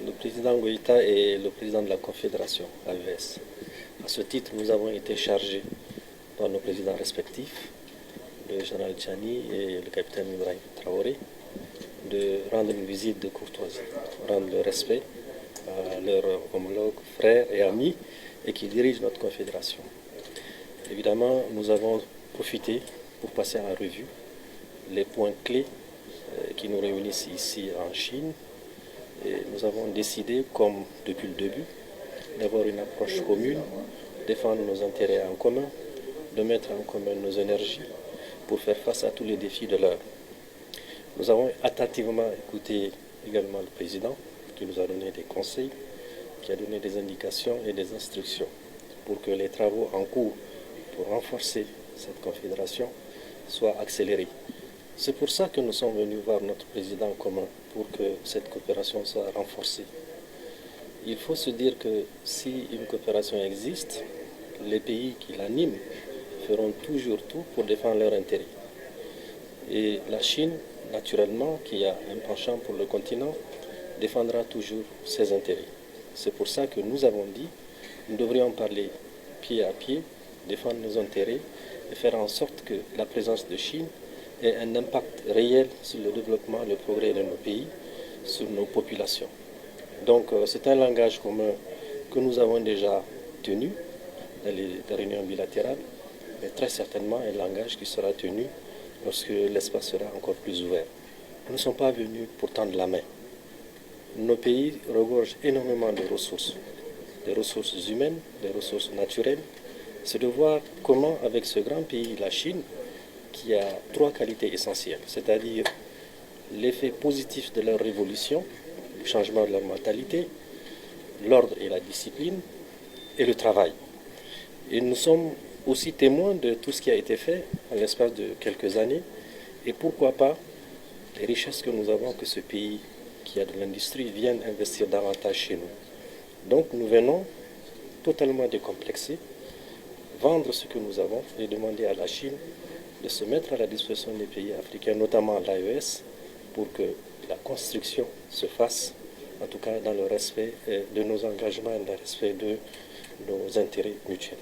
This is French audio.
Le président Goïta est le président de la Confédération AES. À ce titre, nous avons été chargés par nos présidents respectifs, le général Tchani et le capitaine Ibrahim Traoré, de rendre une visite de courtoisie, rendre le respect à leurs homologues, frères et amis et qui dirigent notre confédération. Évidemment, nous avons profité pour passer en revue les points clés qui nous réunissent ici en Chine. Et nous avons décidé, comme depuis le début, d'avoir une approche commune, défendre nos intérêts en commun, de mettre en commun nos énergies pour faire face à tous les défis de l'heure. Nous avons attentivement écouté également le président qui nous a donné des conseils, qui a donné des indications et des instructions pour que les travaux en cours pour renforcer cette confédération soient accélérés. C'est pour ça que nous sommes venus voir notre président commun, pour que cette coopération soit renforcée. Il faut se dire que si une coopération existe, les pays qui l'animent feront toujours tout pour défendre leurs intérêts. Et la Chine, naturellement, qui a un penchant pour le continent, défendra toujours ses intérêts. C'est pour ça que nous avons dit, nous devrions parler pied à pied, défendre nos intérêts et faire en sorte que la présence de Chine ait un impact réel sur le développement et le progrès de nos pays, sur nos populations. Donc c'est un langage commun que nous avons déjà tenu dans les réunions bilatérales, mais très certainement un langage qui sera tenu lorsque l'espace sera encore plus ouvert. Nous ne sommes pas venus pour tendre la main. Nos pays regorgent énormément de ressources, des ressources humaines, des ressources naturelles. C'est de voir comment, avec ce grand pays, la Chine, qui a trois qualités essentielles, c'est-à-dire l'effet positif de leur révolution, le changement de leur mentalité, l'ordre et la discipline, et le travail. Et nous sommes aussi témoins de tout ce qui a été fait en l'espace de quelques années, et pourquoi pas les richesses que nous avons, que ce pays qui a de l'industrie vienne investir davantage chez nous. Donc nous venons totalement décomplexés, vendre ce que nous avons et demander à la Chine de se mettre à la disposition des pays africains, notamment l'AES, pour que la construction se fasse, en tout cas dans le respect de nos engagements et dans le respect de nos intérêts mutuels.